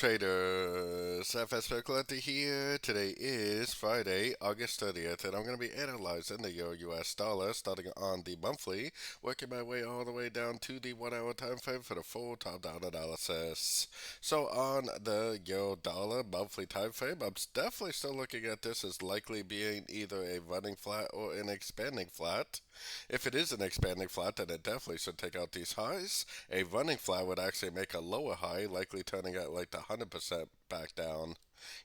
Traders, FS Collector here. Today is Friday, August 30th, and I'm going to be analyzing the Euro US dollar starting on the monthly, working my way all the way down to the 1 hour time frame for the full top down analysis. So, on the Euro dollar monthly time frame, I'm definitely still looking at this as likely being either a running flat or an expanding flat. If it is an expanding flat, then it definitely should take out these highs. A running flat would actually make a lower high, likely turning at like the 100% back down.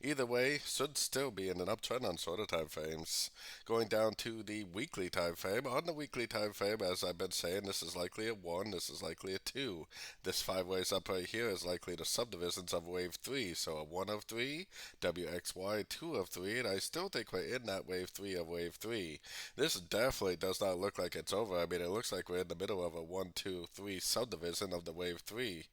Either way, should still be in an uptrend on shorter time frames. Going down to the weekly time frame. On the weekly time frame, as I've been saying, this is likely a 1, this is likely a 2. This 5 ways up right here is likely the subdivisions of wave 3. So a 1 of 3, WXY 2 of 3, and I still think we're in that wave 3 of wave 3. This definitely does not look like it's over. I mean, it looks like we're in the middle of a 1, 2, 3 subdivision of the wave 3.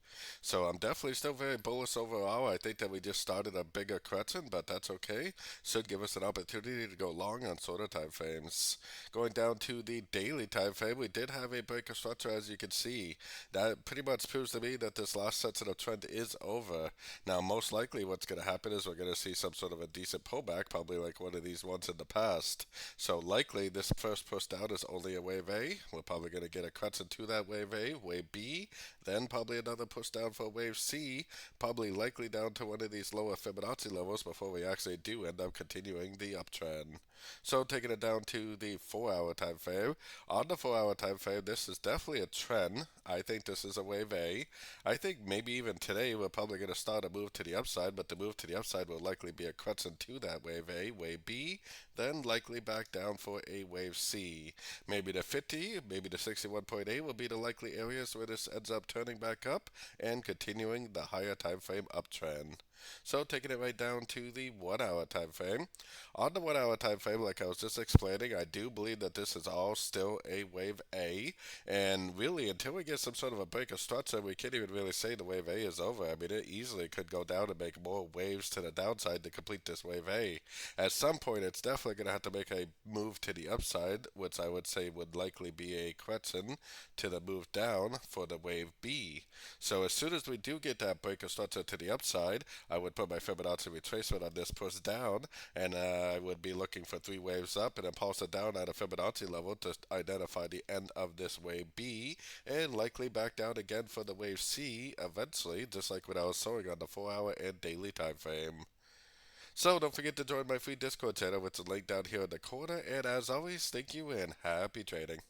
So I'm definitely still very bullish overall. I think that we just started a bigger correction, but that's okay. Should give us an opportunity to go long on shorter time frames. Going down to the daily time frame, we did have a break of structure, as you can see. That pretty much proves to me that this last sensitive trend is over. Now, most likely what's going to happen is we're going to see some sort of a decent pullback, probably like one of these ones in the past. So likely this first push down is only a wave A. We're probably going to get a correction to that wave A, wave B, then probably another push down for wave C, probably likely down to one of these lower Fibonacci levels before we actually do end up continuing the uptrend. So taking it down to the 4 hour time frame. On the 4 hour time frame, this is definitely a trend. I think this is a wave A. I think maybe even today we're probably going to start a move to the upside, but the move to the upside will likely be a correction to that wave A, wave B, then likely back down for a wave C. Maybe the 50, maybe the 61.8 will be the likely areas where this ends up turning back up and continuing the higher time frame uptrend. So taking it right down to the 1 hour time frame. On the 1 hour time frame, like I was just explaining, I do believe that this is all still a wave A. And really, until we get some sort of a break of structure, we can't even really say the wave A is over. I mean, it easily could go down and make more waves to the downside to complete this wave A. At some point, it's definitely going to have to make a move to the upside, which I would say would likely be a correction to the move down for the wave B. So as soon as we do get that break of structure to the upside, I would put my Fibonacci retracement on this push down, and I would be looking for 3 waves up and then pulse it down at a Fibonacci level to identify the end of this wave B, and likely back down again for the wave C eventually, just like what I was showing on the 4 hour and daily time frame. So don't forget to join my free Discord channel, which is linked down here in the corner, and as always, thank you and happy trading.